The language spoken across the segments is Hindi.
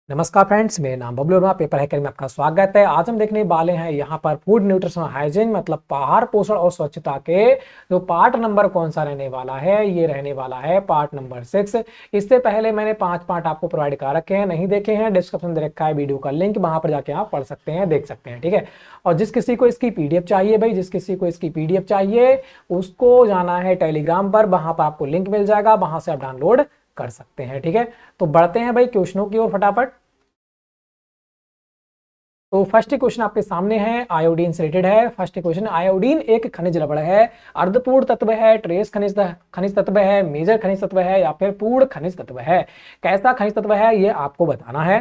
नमस्कार फ्रेंड्स, मेरा नाम बबलू वर्मा, पेपर हैकर में आपका स्वागत है। आज हम देखने वाले हैं यहाँ पर फूड न्यूट्रिशन हाइजीन मतलब आहार पोषण और स्वच्छता के जो पार्ट नंबर कौन सा रहने वाला है, ये रहने वाला है पार्ट नंबर 6। इससे पहले मैंने 5 पार्ट आपको प्रोवाइड कर रखे हैं, नहीं देखे हैं डिस्क्रिप्शन दे रखा है वीडियो का लिंक, वहां पर जाके आप पढ़ सकते हैं, देख सकते हैं, ठीक है। और जिस किसी को इसकी पीडीएफ चाहिए भाई, जिस किसी को इसकी पीडीएफ चाहिए उसको जाना है टेलीग्राम पर, वहां पर आपको लिंक मिल जाएगा, वहां से आप डाउनलोड कर सकते हैं, ठीक है। तो बढ़ते हैं भाई क्वेश्चनों की ओर फटाफट। तो फर्स्ट क्वेश्चन आपके सामने है, आयोडीन से रिलेटेड है। फर्स्ट क्वेश्चन, आयोडीन एक खनिज लवण है, अर्धपूर्ण तत्व है, ट्रेस खनिज तत्व है, मेजर खनिज तत्व है या फिर पूर्ण खनिज तत्व है। कैसा खनिज तत्व है ये आपको बताना है।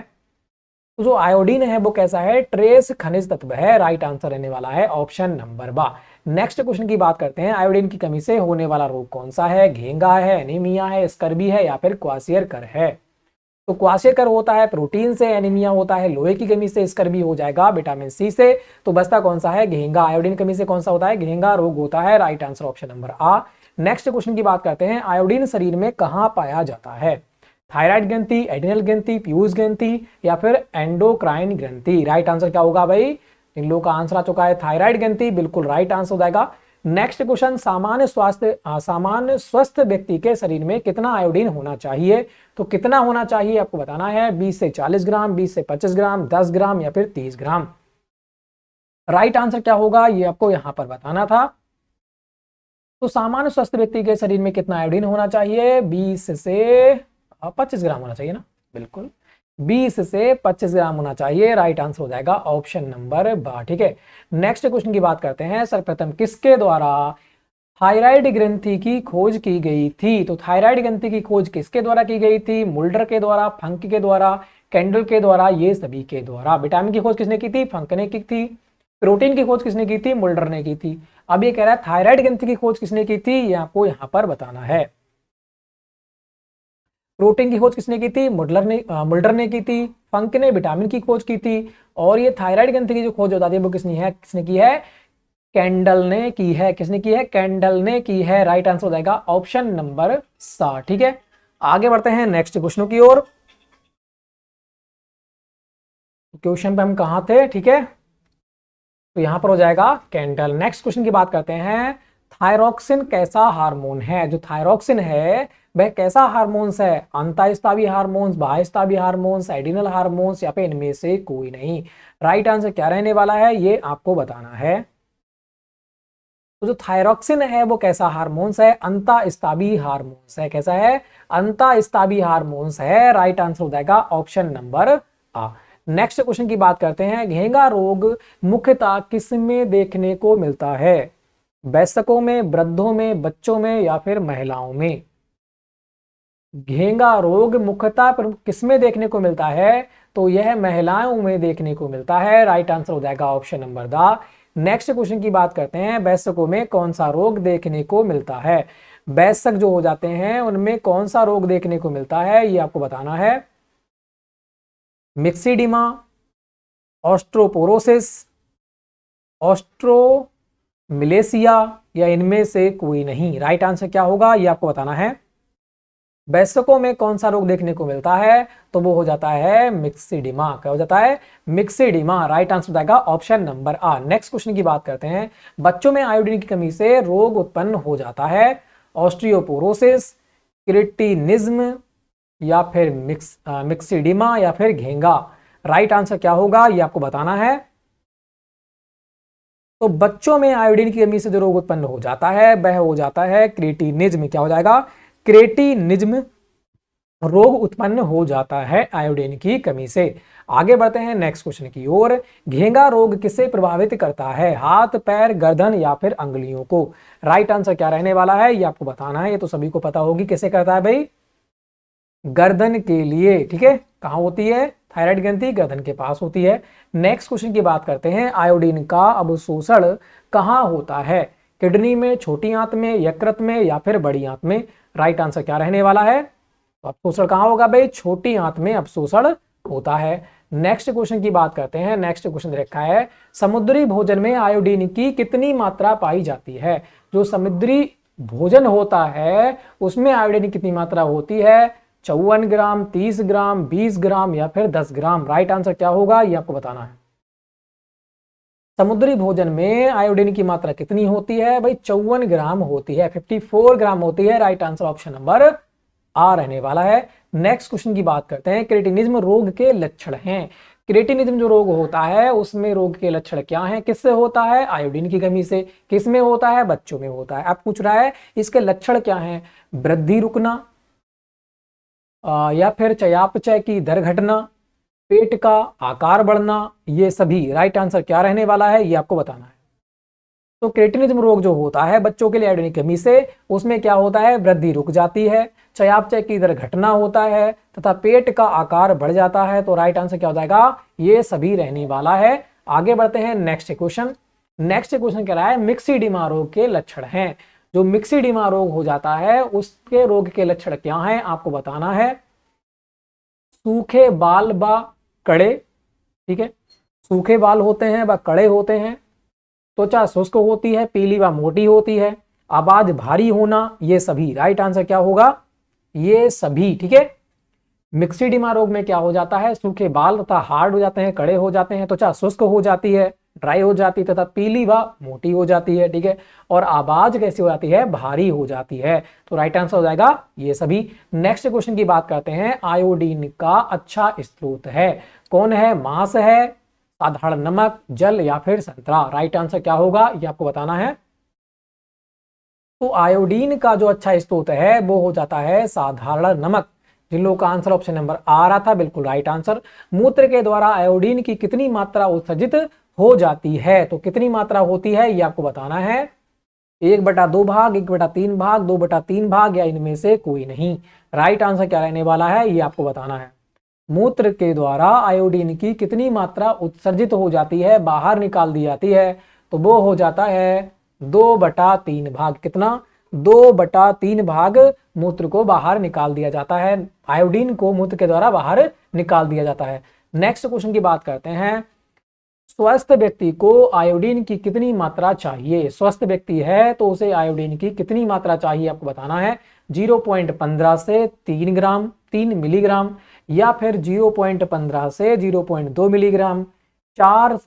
तो जो आयोडीन है वो कैसा है, ट्रेस खनिज तत्व है। राइट आंसर रहने वाला है ऑप्शन नंबर बा। नेक्स्ट क्वेश्चन की बात करते हैं, आयोडीन की कमी से होने वाला रोग कौन सा है। घेंगा है, एनीमिया है, स्कर्वी है या फिर क्वासियरकर है। तो क्वासियरकर होता है प्रोटीन से, एनीमिया होता है लोहे की कमी से, स्कर्वी हो जाएगा विटामिन सी से। तो बचता कौन सा है, घेंगा। आयोडीन कमी से कौन सा होता है, घेंगा रोग होता है। राइट आंसर ऑप्शन नंबर आ। नेक्स्ट क्वेश्चन की बात करते हैं, आयोडीन शरीर में कहां पाया जाता है। थायराइड ग्रंथि, एड्रिनल ग्रंथि, पीयूष ग्रंथि या फिर एंडोक्राइन ग्रंथि। राइट आंसर क्या होगा भाई, इन लोगों का आंसर आ चुका है थायराइड ग्रंथि, बिल्कुल राइट आंसर हो जाएगा। नेक्स्ट क्वेश्चन, सामान्य स्वस्थ व्यक्ति के शरीर में कितना आयोडीन होना चाहिए। तो कितना होना चाहिए आपको बताना है, 20 से 40 ग्राम, 20 से 25 ग्राम, 10 ग्राम या फिर 30 ग्राम। राइट आंसर क्या होगा ये आपको यहां पर बताना था। तो सामान्य स्वस्थ व्यक्ति के शरीर में कितना आयोडीन होना चाहिए, 20 से 25 ग्राम होना चाहिए ना, बिल्कुल 20 से 25 ग्राम होना चाहिए। राइट आंसर हो जाएगा ऑप्शन नंबर बा, ठीक है। नेक्स्ट क्वेश्चन की बात करते हैं, सर्वप्रथम किसके द्वारा थायराइड ग्रंथि की खोज की गई थी। तो थायराइड ग्रंथि की खोज किसके द्वारा की गई थी, मुल्डर के द्वारा, फंक के द्वारा, कैंडल के द्वारा, ये सभी के द्वारा। विटामिन की खोज किसने की थी, फंक ने की थी। प्रोटीन की खोज किसने की थी, मुल्डर ने की थी। अब ये कह रहा है थायराइड ग्रंथि की खोज किसने की थी, ये आपको यहां पर बताना है। प्रोटीन की खोज किसने की थी, मुल्डर ने की थी। फंक ने विटामिन की खोज की थी। और ये थायराइड ग्रंथि की जो खोज होती है वो किसने की है, कैंडल ने की है। किसने की है, कैंडल ने की है। राइट आंसर हो जाएगा ऑप्शन नंबर सा, ठीक है। आगे बढ़ते हैं नेक्स्ट क्वेश्चनों की ओर। क्वेश्चन पे हम कहां थे, ठीक है, तो यहां पर हो जाएगा कैंडल। नेक्स्ट क्वेश्चन की बात करते हैं, थायरोक्सिन कैसा हार्मोन है। जो थायरोक्सिन है वह कैसा हार्मोन्स है, अंतःस्रावी हार्मोन्स, बाह्यस्रावी हार्मोन्स, एडिनल हार्मोन्स या फिर इनमें से कोई नहीं। राइट आंसर क्या रहने वाला है ये आपको बताना है। तो जो थायरोक्सिन है वो कैसा हार्मोन्स है, अंतःस्रावी हार्मोन्स है। कैसा है, अंतःस्रावी हार्मोन्स है। राइट आंसर हो जाएगा ऑप्शन नंबर आ। नेक्स्ट क्वेश्चन की बात करते हैं, घेंगा रोग मुख्यतः किसमें देखने को मिलता है। वयस्कों में, वृद्धों में, बच्चों में या फिर महिलाओं में। घेंगा रोग मुख्यतः किसमें देखने को मिलता है, तो यह महिलाओं में देखने को मिलता है। राइट आंसर हो जाएगा option number the. Next question की बात करते हैं, वयस्कों में कौन सा रोग देखने को मिलता है। वयस्क जो हो जाते हैं उनमें कौन सा रोग देखने को मिलता है ये आपको बताना है। मिक्सिडिमा, ऑस्ट्रोपोरोसिस, ऑस्ट्रोमिलेसिया या इनमें से कोई नहीं। राइट आंसर क्या होगा ये आपको बताना है। वयस्कों में कौन सा रोग देखने को मिलता है, तो वो हो जाता है मिक्सिडिमा। क्या हो जाता है, मिक्सिडिमा। राइट आंसर हो जाएगा ऑप्शन नंबर आ। नेक्स्ट क्वेश्चन की बात करते हैं, बच्चों में आयोडीन की कमी से रोग उत्पन्न हो जाता है। ऑस्ट्रियोपोरोसिस, क्रिटिनिज्म या फिर मिक्सिडिमा या फिर घेंगा। राइट आंसर क्या होगा ये आपको बताना है। तो बच्चों में आयोडीन की कमी से जो रोग उत्पन्न हो जाता है वह हो जाता है क्रिटिनिज्म। क्या हो जाएगा, क्रेटिनिज्म रोग उत्पन्न हो जाता है आयोडीन की कमी से। आगे बढ़ते हैं नेक्स्ट क्वेश्चन की ओर, घेंगा रोग किसे प्रभावित करता है, हाथ, पैर, गर्दन या फिर अंगुलियों को। राइट आंसर क्या रहने वाला है ये आपको बताना है। ये तो सभी को पता होगी किसे करता है भाई, गर्दन के लिए, ठीक है। कहां होती है थायराइड ग्रंथि, गर्दन के पास होती है। नेक्स्ट क्वेश्चन की बात करते हैं, आयोडीन का अवशोषण कहां होता है, किडनी में, छोटी आंत में, यकृत में या फिर बड़ी आंत में। राइट आंसर क्या रहने वाला है, तो अवशोषण कहां होगा भाई, छोटी आंत में अवशोषण होता है। नेक्स्ट क्वेश्चन की बात करते हैं, नेक्स्ट क्वेश्चन रखा है, समुद्री भोजन में आयोडीन की कितनी मात्रा पाई जाती है। जो समुद्री भोजन होता है उसमें आयोडीन की कितनी मात्रा होती है, 54 ग्राम, 30 ग्राम, 20 ग्राम या फिर 10 ग्राम? राइट आंसर क्या होगा ये आपको बताना है। समुद्री भोजन में आयोडीन की मात्रा कितनी होती है भाई? 54 ग्राम होती है, 54 ग्राम होती है। राइट आंसर ऑप्शन नंबर आ रहने वाला है। नेक्स्ट क्वेश्चन की बात करते हैं। क्रेटिनिज्म रोग के लक्षण हैं। क्रेटिनिज्म जो रोग होता है उसमें रोग के लक्षण क्या हैं? किससे होता है? आयोडीन की कमी से। किस में होता है? बच्चों में होता है। अब पूछ रहा है इसके लक्षण क्या हैं? वृद्धि रुकना, या फिर चयापचय की दर घटना, पेट का आकार बढ़ना, ये सभी। राइट आंसर क्या रहने वाला है ये आपको बताना है। तो क्रेटिनिज्म रोग जो होता है बच्चों के लिए आयोडीन की कमी से, उसमें क्या होता है? वृद्धि रुक जाती है, चयापचय की दर घटना होता है तथा पेट का आकार बढ़ जाता है। तो राइट आंसर क्या हो जाएगा? ये सभी रहने वाला है। आगे बढ़ते हैं नेक्स्ट क्वेश्चन। नेक्स्ट क्वेश्चन कह रहा है मिक्सिडिमा रोग के लक्षण हैं। जो मिक्सिडिमा रोग हो जाता है उसके रोग के लक्षण क्या हैं आपको बताना है। सूखे बाल व कड़े, ठीक है, सूखे बाल होते हैं व कड़े होते हैं, त्वचा शुष्क होती है, पीली व मोटी होती है, आवाज भारी होना, ये सभी। राइट आंसर क्या होगा? ये सभी, ठीक है। मिक्सिडिमा रोग में क्या हो जाता है? सूखे बाल तथा हार्ड हो जाते हैं, कड़े हो जाते हैं, त्वचा शुष्क हो जाती है, ड्राई हो जाती है तथा पीली व मोटी हो जाती है, ठीक है। और आवाज कैसी हो जाती है? भारी हो जाती है। तो राइट आंसर हो जाएगा ये सभी। नेक्स्ट क्वेश्चन की बात करते हैं। आयोडीन का अच्छा स्रोत है कौन है? मांस है, साधारण नमक, जल या फिर संतरा? राइट आंसर क्या होगा ये आपको बताना है। तो आयोडीन का जो अच्छा स्रोत है वो हो जाता है साधारण नमक। जिन लोगों का आंसर ऑप्शन नंबर आ रहा था बिल्कुल राइट आंसर। मूत्र के द्वारा आयोडीन की कितनी मात्रा उत्सर्जित हो जाती है? तो कितनी मात्रा होती है ये आपको बताना है। 1/2 भाग, 1/3 भाग, 2/3 भाग या इनमें से कोई नहीं। राइट आंसर क्या रहने वाला है ये आपको बताना है। मूत्र के द्वारा आयोडीन की कितनी मात्रा उत्सर्जित हो जाती है, बाहर निकाल दी जाती है? तो वो हो जाता है 2/3 भाग। कितना? 2/3 भाग मूत्र को बाहर निकाल दिया जाता है। आयोडीन को मूत्र के द्वारा बाहर निकाल दिया जाता है। नेक्स्ट क्वेश्चन की बात करते हैं। स्वस्थ व्यक्ति को आयोडीन की कितनी मात्रा चाहिए? स्वस्थ व्यक्ति है तो उसे आयोडीन की कितनी मात्रा चाहिए आपको बताना है। 0.15 से 3 ग्राम, 3 मिलीग्राम, या फिर 0.15 से 0.2 मिलीग्राम, 4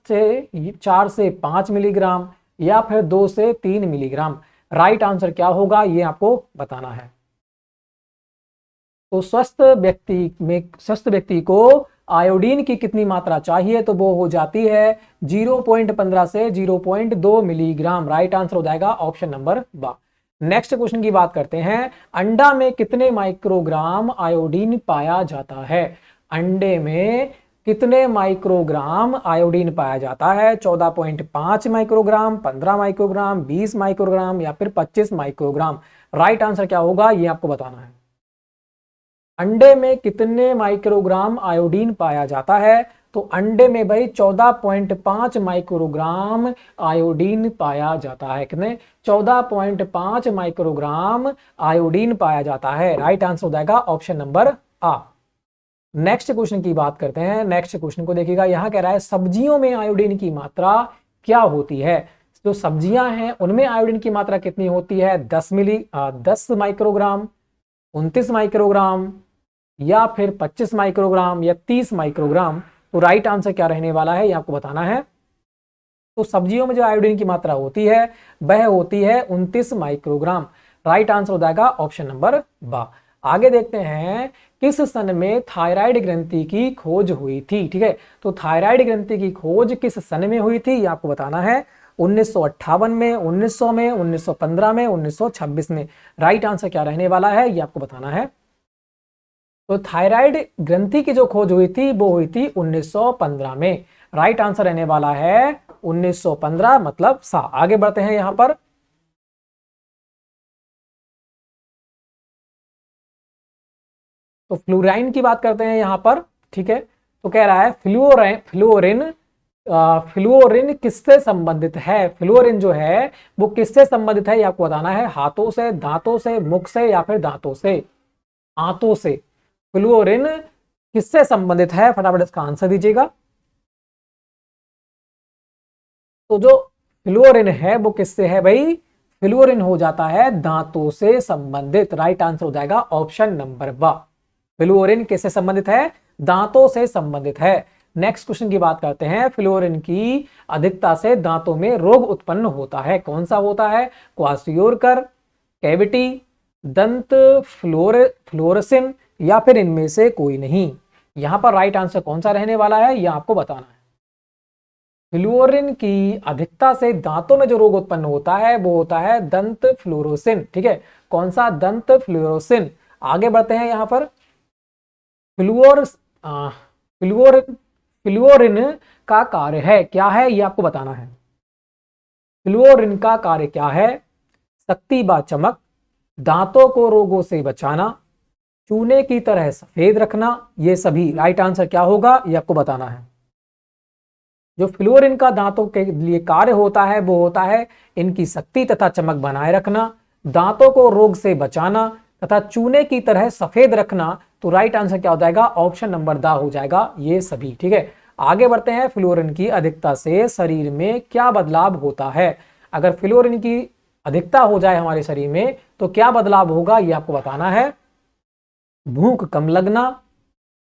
से 5 मिलीग्राम, या फिर 2 से 3 मिलीग्राम? राइट आंसर क्या होगा ये आपको बताना है। तो स्वस्थ व्यक्ति को आयोडीन की कितनी मात्रा चाहिए? तो वो हो जाती है 0.15 से 0.2 मिलीग्राम। राइट आंसर हो जाएगा ऑप्शन नंबर बा। नेक्स्ट क्वेश्चन की बात करते हैं। अंडा में कितने माइक्रोग्राम आयोडीन पाया जाता है? अंडे में कितने माइक्रोग्राम आयोडीन पाया जाता है? 14.5 माइक्रोग्राम, 15 माइक्रोग्राम, 20 माइक्रोग्राम या फिर 25 माइक्रोग्राम? राइट आंसर क्या होगा ये आपको बताना है। अंडे में कितने माइक्रोग्राम आयोडीन पाया जाता है? तो अंडे में भाई 14.5 माइक्रोग्राम आयोडीन पाया जाता है। कितने? 14.5 माइक्रोग्राम आयोडीन पाया जाता है। राइट आंसर हो जाएगा ऑप्शन नंबर आ। नेक्स्ट क्वेश्चन की बात करते हैं। नेक्स्ट क्वेश्चन को देखिएगा। यहां कह रहा है सब्जियों में आयोडीन की मात्रा क्या होती है? जो सब्जियां हैं उनमें आयोडीन की मात्रा कितनी होती है? 10 माइक्रोग्राम, 29 माइक्रोग्राम, या फिर 25 माइक्रोग्राम या 30 माइक्रोग्राम? तो राइट आंसर क्या रहने वाला है ये आपको बताना है। तो सब्जियों में जो आयोडीन की मात्रा होती है वह होती है 29 माइक्रोग्राम। राइट आंसर हो जाएगा ऑप्शन नंबर बा। आगे देखते हैं। किस सन में थायराइड ग्रंथि की खोज हुई थी? ठीक है, तो थायराइड ग्रंथि की खोज किस सन में हुई थी ये आपको बताना है। 1958 में, 1900 में, 1915 में, 1926 में? राइट आंसर क्या रहने वाला है ये आपको बताना है। तो थायराइड ग्रंथि की जो खोज हुई थी वो हुई थी 1915 में। राइट आंसर रहने वाला है 1915 मतलब सा। आगे बढ़ते हैं यहां पर। तो फ्लोराइन की बात करते हैं यहां पर, ठीक है। तो कह रहा है फ्लोरिन किससे संबंधित है? फ्लोरिन जो है वो किससे संबंधित है ये आपको बताना है। हाथों से, दांतों से, मुख से या फिर दांतों से? हाथों से। फ्लोरिन किससे संबंधित है? फटाफट इसका आंसर दीजिएगा। तो जो फ्लोरिन है वो किससे है भाई? फ्लोरिन हो जाता है दांतों से संबंधित। राइट आंसर हो जाएगा ऑप्शन नंबर बा। फ्लोरीन किससे संबंधित है? दांतों से संबंधित है। नेक्स्ट क्वेश्चन की बात करते हैं। फ्लोरीन की अधिकता से दांतों में रोग उत्पन्न होता है, कौन सा होता है? क्वासियोरकर, कैविटी, दंत फ्लोरेसिन या फिर इनमें से कोई नहीं। यहां पर राइट आंसर कौन सा रहने वाला है, यह आपको बताना है। फ्लोरीन की अधिकता से दांतों में जो रोग उत्पन्न होता है वो होता है दंत फ्लोरोसिन। ठीक है, कौन सा? दंत फ्लोरोसिन। आगे बढ़ते हैं। यहां पर फ्लूओर फ्लूओरिन फ्लूओरिन का कार्य है क्या है, ये आपको बताना है। फ्लूओरिन का कार्य क्या है? शक्ति व चमक, दांतों को रोगों से बचाना, चूने की तरह सफेद रखना, ये सभी। राइट आंसर क्या होगा, ये आपको बताना है। जो फ्लोरीन का दांतों के लिए कार्य होता है वो होता है इनकी शक्ति तथा चमक बनाए रखना, दांतों को रोग से बचाना तथा चूने की तरह सफेद रखना। तो राइट आंसर क्या हो जाएगा? ऑप्शन नंबर द हो जाएगा, ये सभी। ठीक है, आगे बढ़ते हैं। फ्लोरीन की अधिकता से शरीर में क्या बदलाव होता है? अगर फ्लोरीन की अधिकता हो जाए हमारे शरीर में तो क्या बदलाव होगा, ये आपको बताना है। भूख कम लगना,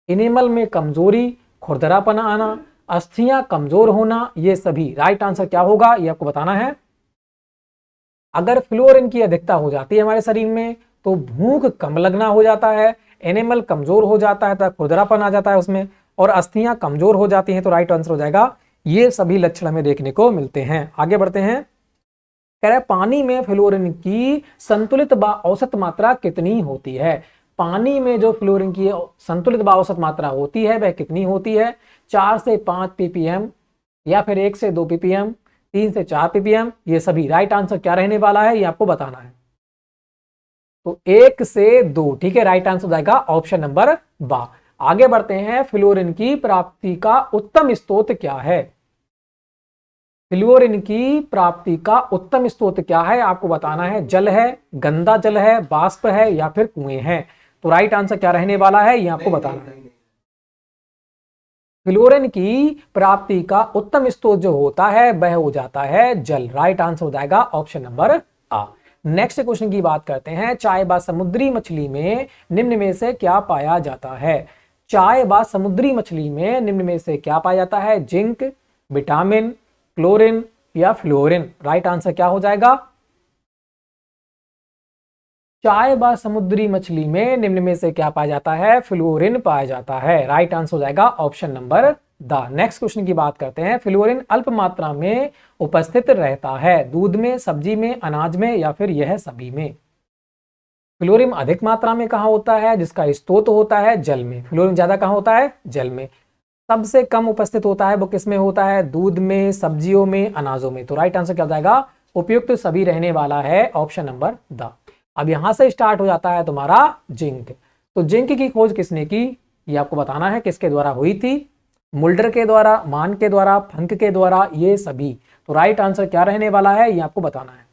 इनेमल में कमजोरी, खुरदरापन आना, अस्थियां कमजोर होना, ये सभी। राइट आंसर क्या होगा, ये आपको बताना है। अगर फ्लोरीन की अधिकता हो जाती है हमारे शरीर में तो भूख कम लगना हो जाता है, एनिमल कमजोर हो जाता है, खुरदरापन आ जाता है उसमें, और अस्थियां कमजोर हो जाती हैं। तो राइट आंसर हो जाएगा ये सभी लक्षण हमें देखने को मिलते हैं। आगे बढ़ते हैं। कह रहे पानी में फ्लोरीन की संतुलित व औसत मात्रा कितनी होती है? पानी में जो फ्लोरीन की संतुलित व औसत मात्रा होती है वह कितनी होती है? 4 से 5 ppm या फिर 1 से 2 ppm, 3 से 4 ppm, ये सभी। राइट आंसर क्या रहने वाला है, ये आपको बताना है। तो 1 से 2। ठीक है, राइट आंसर हो जाएगा ऑप्शन नंबर बा। आगे बढ़ते हैं। फ्लोरीन की प्राप्ति का उत्तम स्रोत क्या है? फ्लोरीन की प्राप्ति का उत्तम स्रोत क्या है, आपको बताना है। जल है, गंदा जल है, वाष्प है या फिर कुएं हैं। तो राइट आंसर क्या रहने वाला है, ये आपको बताना है। फ्लोरीन की प्राप्ति का उत्तम स्रोत जो होता है वह हो जाता है जल। राइट आंसर हो जाएगा ऑप्शन नंबर आ। नेक्स्ट क्वेश्चन की बात करते हैं। चाय व समुद्री मछली में निम्न में से क्या पाया जाता है? चाय व समुद्री मछली में निम्न में से क्या पाया जाता है? जिंक, विटामिन, क्लोरीन या फ्लोरीन। राइट आंसर क्या हो जाएगा? चाय व समुद्री मछली में निम्न में से क्या पाया जाता है? फ्लोरीन पाया जाता है। राइट आंसर हो जाएगा option number the. Next question की बात करते हैं। फ्लोरीन अल्प मात्रा में उपस्थित रहता है दूध में, सब्जी में, अनाज में या फिर यह सभी में। फ्लोरीन अधिक मात्रा में कहाँ होता है? जिसका स्रोत होता है जल में। फ्लोरीन ज्यादा कहाँ होता है? जल में। सबसे कम उपस्थित होता है वो किस में होता है? दूध में, सब्जियों में, अनाजों में। तो राइट आंसर क्या हो जाएगा? उपयुक्त सभी रहने वाला है ऑप्शन नंबर द। अब यहां से स्टार्ट हो जाता है तुम्हारा जिंक। तो जिंक की खोज किसने की, ये आपको बताना है। किसके द्वारा हुई थी? मुल्डर के द्वारा, मान के द्वारा, फंक के द्वारा, ये सभी। तो राइट आंसर क्या रहने वाला है, ये आपको बताना है।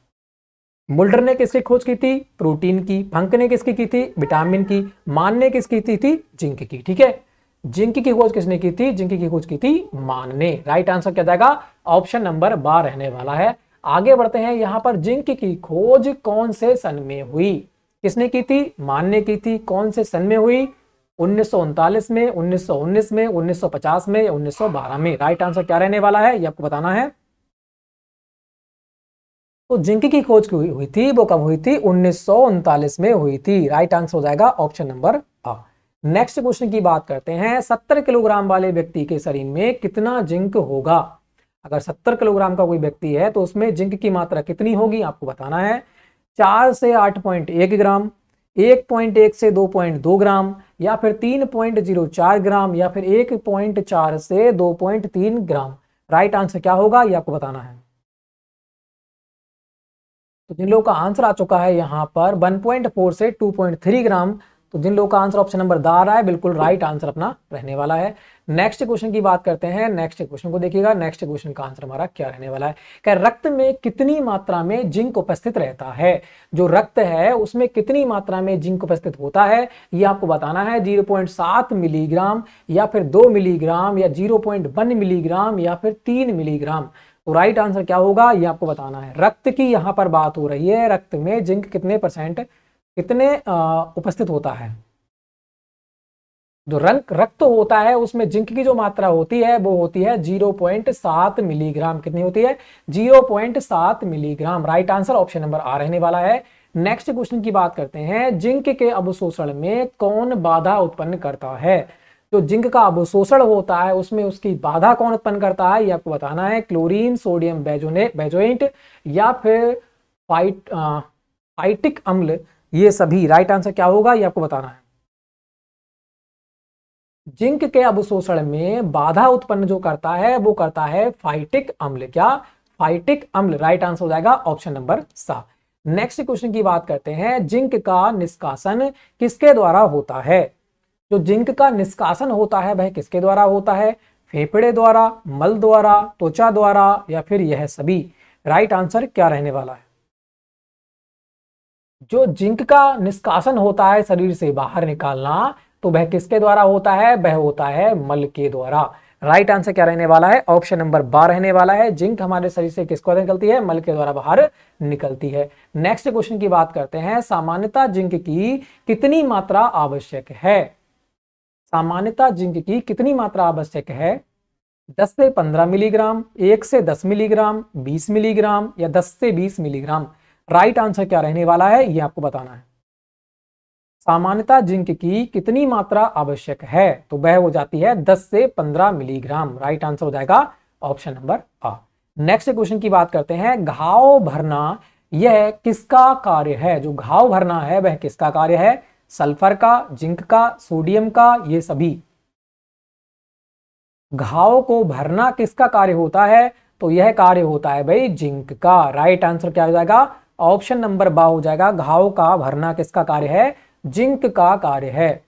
मुल्डर ने किसकी खोज की थी? प्रोटीन की। फंक ने किसकी की थी? विटामिन की। मान ने किसकी की थी? जिंक की। ठीक है, जिंक की खोज किसने की थी? जिंक की खोज की थी मान ने। राइट आंसर क्या जाएगा? ऑप्शन नंबर बा रहने वाला है। आगे बढ़ते हैं। यहां पर जिंक की खोज कौन से सन में हुई? किसने की थी? मान ने की थी। कौन से सन में हुई? 1939 में, 1919 में, 1950 में या 1912 में। राइट आंसर क्या रहने वाला है, ये आपको बताना है। तो जिंक की खोज हुई थी वो कब हुई थी? 1939 में हुई थी। राइट आंसर हो जाएगा ऑप्शन नंबर आ। नेक्स्ट क्वेश्चन की बात करते हैं। 70 किलोग्राम वाले व्यक्ति के शरीर में कितना जिंक होगा? अगर 70 किलोग्राम का कोई व्यक्ति है तो उसमें जिंक की मात्रा कितनी होगी, आपको बताना है। 4 से 8.1 ग्राम, 1.1 से 2.2 ग्राम या फिर 3.04 ग्राम या फिर 1.4 से 2.3 ग्राम। राइट आंसर क्या होगा, ये आपको बताना है। तो जिन लोगों का आंसर आ चुका है यहाँ पर 1.4 से 2.3 ग्राम, तो जिन लोगों का आंसर ऑप्शन नंबर द आ रहा है, बिल्कुल राइट आंसर अपना रहने वाला है। नेक्स्ट क्वेश्चन की बात करते हैं। नेक्स्ट क्वेश्चन को देखिएगा। नेक्स्ट क्वेश्चन का आंसर हमारा क्या रहने वाला है? क्या रक्त में कितनी मात्रा में जिंक उपस्थित रहता है? जो रक्त है उसमें कितनी मात्रा में जिंक उपस्थित होता है, ये आपको बताना है। 0.7 मिलीग्राम या फिर 2 मिलीग्राम या 0.1 मिलीग्राम या फिर 3 मिलीग्राम। तो राइट आंसर क्या होगा, ये आपको बताना है। रक्त की यहां पर बात हो रही है। रक्त में जिंक कितने परसेंट, कितने उपस्थित होता है? जो रक्त होता है उसमें जिंक की जो मात्रा होती है वो होती है 0.7 मिलीग्राम। कितनी होती है? 0.7 milligram. Right answer option number आ रहने वाला है। नेक्स्ट क्वेश्चन की बात करते हैं, जिंक के अवशोषण में कौन बाधा उत्पन्न करता है? जो जिंक का अवशोषण होता है उसमें उसकी बाधा कौन उत्पन्न करता है, ये आपको बताना है। क्लोरीन, सोडियम बेंजोएट या फिर फाइटिक अम्ल, ये सभी। राइट आंसर क्या होगा ये आपको बताना है। जिंक के अवशोषण में बाधा उत्पन्न जो करता है वो करता है फाइटिक अम्ल। क्या? फाइटिक अम्ल। राइट आंसर हो जाएगा ऑप्शन नंबर 7। नेक्स्ट क्वेश्चन की बात करते हैं, जिंक का निष्कासन किसके द्वारा होता है? जो जिंक का निष्कासन होता है वह किसके द्वारा होता है? फेफड़े द्वारा, मल द्वारा, त्वचा द्वारा या फिर यह सभी? राइट आंसर क्या रहने वाला है? जो जिंक का निष्कासन होता है शरीर से बाहर निकालना, तो वह किसके द्वारा होता है? वह होता है मल के द्वारा। राइट आंसर क्या रहने वाला है? ऑप्शन नंबर 12 रहने वाला है। जिंक हमारे शरीर से किसको निकलती है? मल के द्वारा बाहर निकलती है। नेक्स्ट क्वेश्चन की बात करते हैं, सामान्यतः जिंक की कितनी मात्रा आवश्यक है? सामान्यतः जिंक की कितनी मात्रा आवश्यक है? 10 से 15 मिलीग्राम, 1 से 10 मिलीग्राम, 20 मिलीग्राम या 10 से 20 मिलीग्राम? राइट आंसर क्या रहने वाला है ये आपको बताना है। सामान्यतः जिंक की कितनी मात्रा आवश्यक है? तो वह हो जाती है 10 से 15 मिलीग्राम। राइट आंसर हो जाएगा ऑप्शन नंबर आ। नेक्स्ट क्वेश्चन की बात करते हैं, घाव भरना यह किसका कार्य है? जो घाव भरना है वह किसका कार्य है? सल्फर का, जिंक का, सोडियम का, ये सभी? घाव को भरना किसका कार्य होता है? तो यह कार्य होता है भाई जिंक का। राइट आंसर क्या हो जाएगा? ऑप्शन नंबर बा हो जाएगा। घाव का भरना किसका कार्य है? जिंक का कार्य है।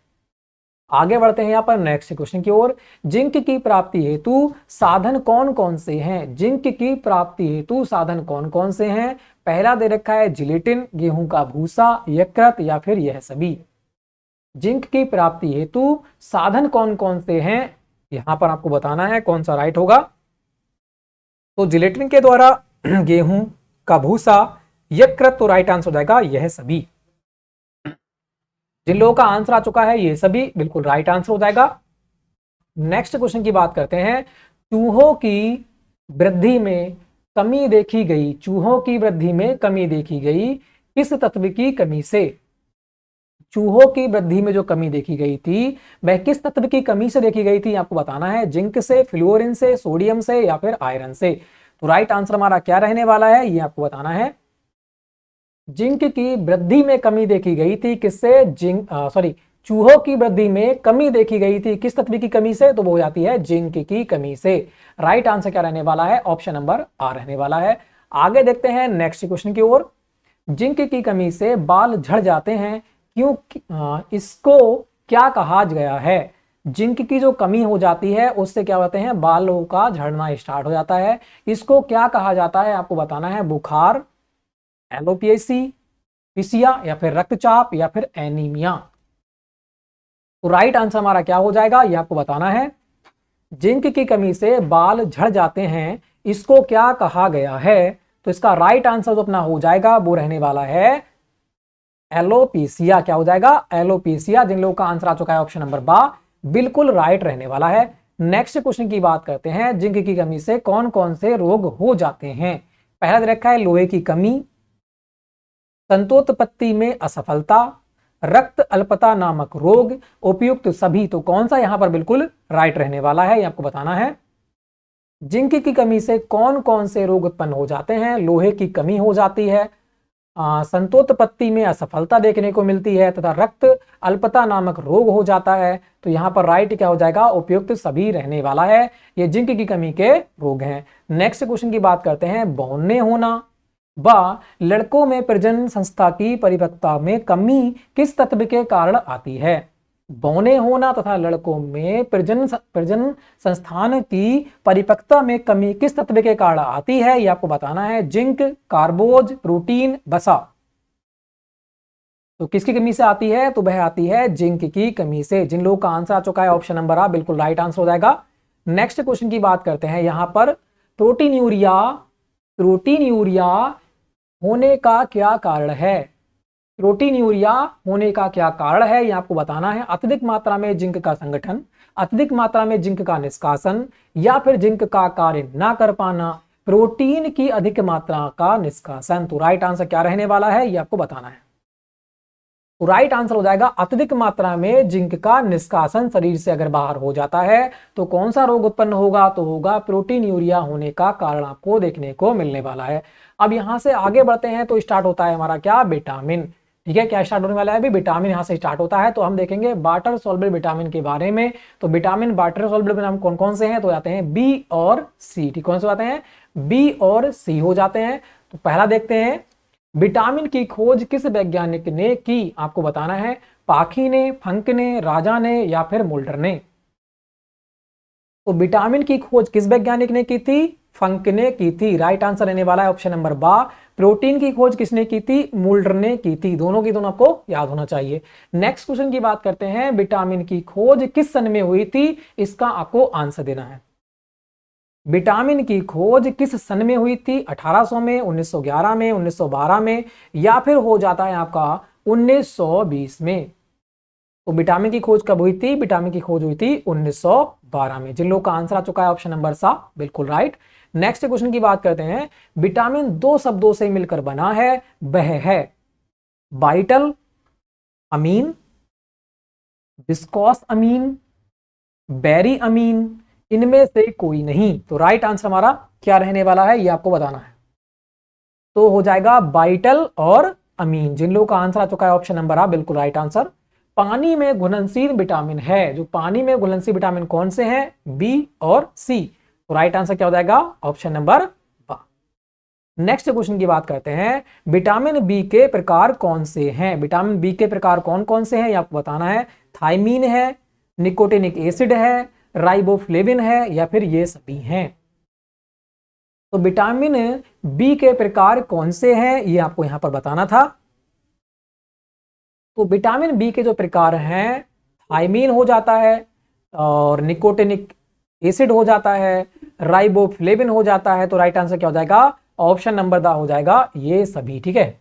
आगे बढ़ते हैं यहां पर नेक्स्ट क्वेश्चन की ओर। जिंक की प्राप्ति हेतु साधन कौन कौन से हैं? जिंक की प्राप्ति हेतु साधन कौन कौन से हैं? पहला दे रखा है जिलेटिन, गेहूं का भूसा, यकृत या फिर यह सभी? जिंक की प्राप्ति हेतु साधन कौन कौन से हैं यहां पर आपको बताना है, कौन सा राइट होगा। तो जिलेटिन के द्वारा, गेहूं का भूसा, यकृत, तो राइट आंसर हो जाएगा यह सभी। जिन लोगों का आंसर आ चुका है ये सभी बिल्कुल राइट आंसर हो जाएगा। नेक्स्ट क्वेश्चन की बात करते हैं, चूहों की वृद्धि में कमी देखी गई। चूहों की वृद्धि में कमी देखी गई किस तत्व की कमी से? चूहों की वृद्धि में जो कमी देखी गई थी वह किस तत्व की कमी से देखी गई थी आपको बताना है। जिंक से, फ्लोरीन से, सोडियम से या फिर आयरन से? तो राइट आंसर हमारा क्या रहने वाला है ये आपको बताना है। जिंक की वृद्धि में कमी देखी गई थी किससे? चूहों की वृद्धि में कमी देखी गई थी किस तत्व की कमी से? तो वो हो जाती है जिंक की कमी से। राइट आंसर क्या रहने वाला है? ऑप्शन नंबर आ रहने वाला है। आगे देखते हैं नेक्स्ट क्वेश्चन की ओर। जिंक की कमी से बाल झड़ जाते हैं, क्यों? इसको क्या कहा गया है? जिंक की जो कमी हो जाती है उससे क्या होते हैं? बालों का झड़ना स्टार्ट हो जाता है। इसको क्या कहा जाता है आपको बताना है। बुखार, एलोपेशिया या फिर रक्तचाप या फिर एनीमिया? तो राइट आंसर हमारा क्या हो जाएगा ये आपको बताना है। जिंक की कमी से बाल झड़ जाते हैं, इसको क्या कहा गया है? तो इसका राइट आंसर जो अपना हो जाएगा वो रहने वाला है एलोपेशिया। क्या हो जाएगा? एलोपेशिया। जिन लोगों का आंसर आ चुका है ऑप्शन नंबर बा, बिल्कुल राइट रहने वाला है। नेक्स्ट क्वेश्चन की बात करते हैं, जिंक की कमी से कौन कौन से रोग हो जाते हैं? पहला दे रखा है लोहे की कमी, संतोत्पत्ति में असफलता, रक्त अल्पता नामक रोग, उपयुक्त सभी? तो कौन सा यहां पर बिल्कुल राइट रहने वाला है ये आपको बताना है। जिंक की कमी से कौन कौन से रोग उत्पन्न हो जाते हैं? लोहे की कमी हो जाती है, संतोत्पत्ति में असफलता देखने को मिलती है तथा रक्त अल्पता नामक रोग हो जाता है। तो यहाँ पर राइट क्या हो जाएगा? उपयुक्त सभी रहने वाला है। ये जिंक की कमी के रोग हैं। नेक्स्ट क्वेश्चन की बात करते हैं, बौने होना व लड़कों में प्रजनन संस्था की परिपक्वता में कमी किस तत्व के कारण आती है? बौने होना तथा लड़कों में प्रजनन संस्थान की परिपक्वता में कमी किस तत्व के कारण आती है ये आपको बताना है। जिंक, कार्बोज, प्रोटीन, वसा? तो किसकी कमी से आती है? तो वह आती है जिंक की कमी से। जिन लोगों का आंसर आ चुका है ऑप्शन नंबर आ, बिल्कुल राइट आंसर हो जाएगा। नेक्स्ट क्वेश्चन की बात करते हैं, यहां पर प्रोटीन यूरिया होने का क्या कारण है? प्रोटीनयूरिया होने का क्या कारण है, ये आपको बताना है। अत्यधिक मात्रा में जिंक का संगठन, अत्यधिक मात्रा में जिंक का निष्कासन, या फिर जिंक का कार्य ना कर पाना, प्रोटीन की अधिक मात्रा का निष्कासन। तो राइट आंसर क्या रहने वाला है, ये आपको बताना है। तो राइट आंसर हो जाएगा अत्यधिक मात्रा में जिंक का निष्कासन शरीर से अगर बाहर हो जाता है तो कौन सा रोग उत्पन्न होगा, तो होगा प्रोटीनयूरिया होने का कारण आपको देखने को मिलने वाला है। अब यहां से आगे बढ़ते हैं तो स्टार्ट होता है हमारा क्या, विटामिन। ठीक है, क्या स्टार्ट होने वाला है अभी, विटामिन यहां से स्टार्ट होता है। तो हम देखेंगे वाटर सॉल्युबल विटामिन के बारे में। तो विटामिन वाटर सॉल्युबल विटामिन कौन कौन से हैं, तो आते हैं बी और सी। ठीक, कौन से आते हैं, बी और सी हो जाते हैं। तो पहला देखते हैं, विटामिन की खोज किस वैज्ञानिक ने की, आपको बताना है। पाखी ने, फंक ने, राजा ने, या फिर मुल्डर ने। तो विटामिन की खोज किस वैज्ञानिक ने की थी, फंक ने की थी। राइट आंसर रहने वाला है ऑप्शन नंबर बा। प्रोटीन की खोज किसने की थी, मुल्डर ने की थी। दोनों की दोनों आपको याद होना चाहिए। नेक्स्ट क्वेश्चन की बात करते हैं, विटामिन की खोज किस सन में हुई थी, इसका आपको आंसर देना है। विटामिन की खोज किस सन में हुई थी, 1800 में, 1911 में, 1912 में, या फिर हो जाता है आपका 1920 में। तो विटामिन की खोज कब हुई थी, विटामिन की खोज हुई थी 1912 में। जिन लोगों का आंसर आ चुका है ऑप्शन नंबर सा, बिल्कुल राइट। नेक्स्ट क्वेश्चन की बात करते हैं, विटामिन दो शब्दों से मिलकर बना है, वह है वाइटल अमीन, विस्कोस अमीन, बेरी अमीन, इनमें से कोई नहीं। तो राइट आंसर हमारा क्या रहने वाला है, ये आपको बताना है। तो हो जाएगा वाइटल और अमीन। जिन लोगों का आंसर आ चुका है ऑप्शन नंबर आ, बिल्कुल राइट आंसर। पानी में घुलनशील विटामिन है, जो पानी में घुलनशील विटामिन कौन से हैं, बी और सी। तो राइट आंसर क्या हो जाएगा, ऑप्शन नंबर बा। नेक्स्ट क्वेश्चन की बात करते हैं, विटामिन बी के प्रकार कौन से हैं। विटामिन बी के प्रकार कौन कौन से हैं, ये आपको बताना है। थाइमीन है, निकोटिनिक एसिड है, राइबोफ्लेविन है, या फिर ये सभी हैं। तो विटामिन बी के प्रकार कौन से हैं, ये आपको यहां पर बताना था। तो विटामिन बी के जो प्रकार हैं, थाइमीन हो जाता है, और निकोटिनिक एसिड हो जाता है, राइबोफ्लेविन हो जाता है। तो राइट आंसर क्या हो जाएगा, ऑप्शन नंबर दा हो जाएगा ये सभी। ठीक है,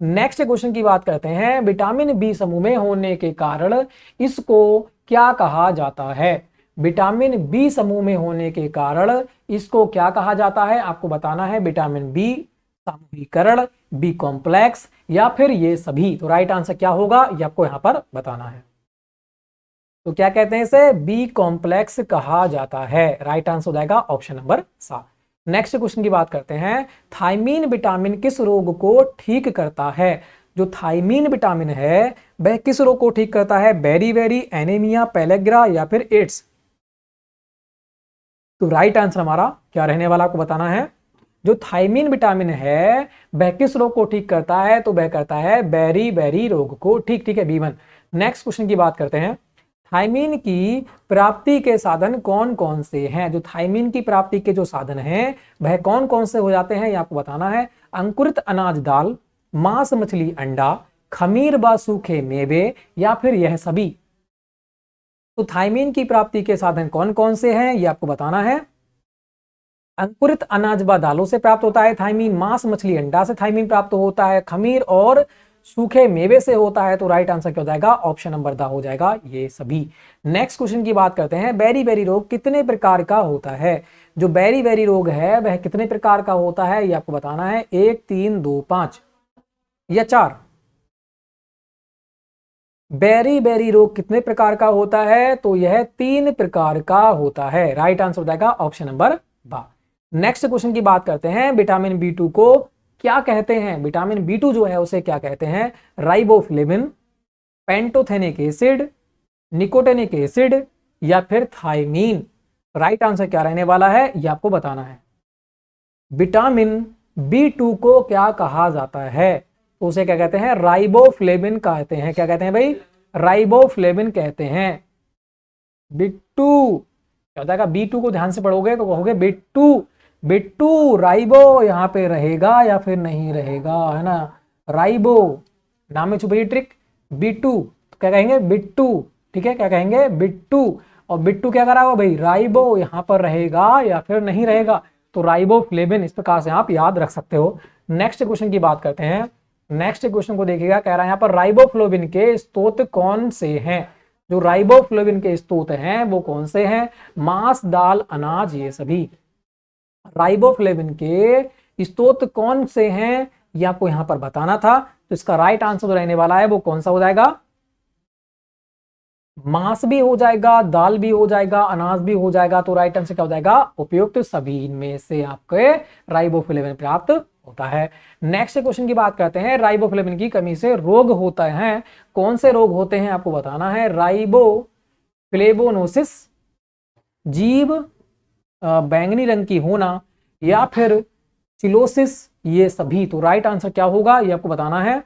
नेक्स्ट क्वेश्चन की बात करते हैं, विटामिन बी समूह में होने के कारण इसको क्या कहा जाता है। विटामिन बी समूह में होने के कारण इसको क्या कहा जाता है, आपको बताना है। विटामिन बी समूहीकरण, बी कॉम्प्लेक्स, या फिर ये सभी। तो राइट आंसर क्या होगा, ये आपको यहां पर बताना है। तो क्या कहते हैं इसे, बी कॉम्प्लेक्स कहा जाता है। राइट आंसर हो जाएगा ऑप्शन नंबर सा। नेक्स्ट क्वेश्चन की बात करते हैं, थाइमीन विटामिन किस रोग को ठीक करता है। जो थाइमीन विटामिन है वह किस रोग को ठीक करता है, बेरी, एनीमिया, पेलेग्रा, या फिर एड्स। तो राइट आंसर हमारा क्या रहने वाला, आपको बताना है। जो थाइमीन विटामिन है वह किस रोग को ठीक करता है, तो वह करता है बेरी रोग को ठीक। ठीक है, B1। नेक्स्ट क्वेश्चन की बात करते हैं, थाइमीन की प्राप्ति के साधन कौन कौन से हैं। जो थाइमीन की प्राप्ति के जो साधन हैं वह कौन कौन से हो जाते हैं, ये आपको बताना है। अंकुरित अनाज दाल, मांस मछली अंडा, खमीर व सूखे मेवे, या फिर यह सभी। तो थाइमीन की प्राप्ति के साधन कौन कौन से हैं, ये आपको बताना है। अंकुरित अनाज व दालों से प्राप्त होता है थाइमीन, मांस मछली अंडा से थाइमीन प्राप्त होता है, खमीर और सूखे मेवे से होता है। तो राइट आंसर क्या हो जाएगा, ऑप्शन नंबर दा हो जाएगा ये सभी। नेक्स्ट क्वेश्चन की बात करते हैं, बेरी रोग कितने प्रकार का होता है। जो बेरी रोग है वह कितने प्रकार का होता है, ये आपको बताना है। 1, 3, 2, 5 या 4। बेरी रोग कितने प्रकार का होता है, तो यह 3 प्रकार का होता है। राइट आंसर हो जाएगा ऑप्शन नंबर बा। नेक्स्ट क्वेश्चन की बात करते हैं, विटामिन B2 को क्या कहते हैं। विटामिन B2 जो है उसे क्या कहते हैं, riboflavin, pantothenic acid, nicotinic acid, या फिर थाइमीन। राइट आंसर क्या रहने वाला है, ये आपको बताना है। विटामिन B2 को क्या कहा जाता है, तो उसे क्या कहते हैं, राइबोफ्लेविन कहते हैं। क्या कहते हैं भाई, राइबोफ्लेविन कहते हैं। B2 क्या होता है, B2 को ध्यान से पढ़ोगे तो कहोगे B2 राइबो यहाँ पे रहेगा या फिर नहीं रहेगा, है ना। राइबो नाम में छुपी ट्रिक। B2 तो क्या कहेंगे, बिट्टू। ठीक है, क्या कहेंगे, बिट्टू। और बिट्टू क्या करा हुआ भाई, राइबो यहाँ पर रहेगा या फिर नहीं रहेगा। तो राइबोफ्लेविन, इस प्रकार से आप याद रख सकते हो। नेक्स्ट क्वेश्चन की बात करते हैं, नेक्स्ट क्वेश्चन को देखिएगा, कह रहा है यहाँ पर राइबोफ्लोविन के स्रोत कौन से हैं। जो राइबोफ्लोविन के स्रोत हैं वो कौन से हैं? मांस, दाल, अनाज, ये सभी। राइबोफ्लेविन के स्रोत कौन से हैं ये आपको यहां पर बताना था। तो इसका राइट आंसर जो रहने वाला है वो कौन सा हो जाएगा? मांस भी हो जाएगा, दाल भी हो जाएगा, अनाज भी हो जाएगा। तो राइट आंसर क्या हो जाएगा? उपयुक्त सभी इनमें से आपके राइबोफ्लेविन प्राप्त होता है। नेक्स्ट क्वेश्चन की बात करते हैं, राइबोफ्लेविन की कमी से रोग होता है। कौन से रोग होते हैं आपको बताना है। राइबोफ्लेवोनोसिस, जीभ बैंगनी रंग की होना, या फिर चिलोसिस, ये सभी। तो राइट आंसर क्या होगा ये आपको बताना है।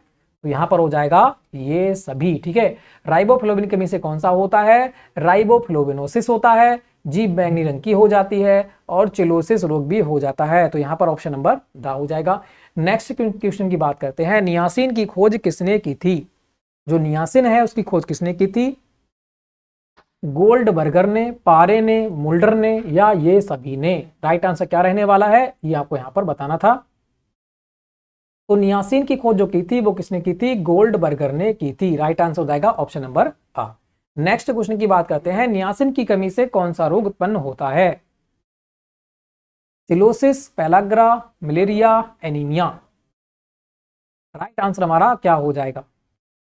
तो यहां पर हो जाएगा ये सभी। ठीक है, राइबोफ्लोविन कमी से कौन सा होता है? राइबोफ्लोविनोसिस होता है, जीभ बैंगनी रंग की हो जाती है, और चिलोसिस रोग भी हो जाता है। तो यहां पर ऑप्शन नंबर द हो जाएगा। नेक्स्ट क्वेश्चन की बात करते हैं, नियासिन की खोज किसने की थी? जो नियासिन है उसकी खोज किसने की थी? गोल्डबर्गर ने, पारे ने, मुल्डर ने, या ये सभी ने। राइट आंसर क्या रहने वाला है ये आपको यहां पर बताना था। तो नियासिन की खोज जो की थी वो किसने की थी? गोल्डबर्गर ने की थी। राइट आंसर हो जाएगा ऑप्शन नंबर आ। नेक्स्ट क्वेश्चन की बात करते हैं, नियासिन की कमी से कौन सा रोग उत्पन्न होता है? Silicosis, pellagra, malaria, anaemia. Right answer हमारा क्या हो जाएगा?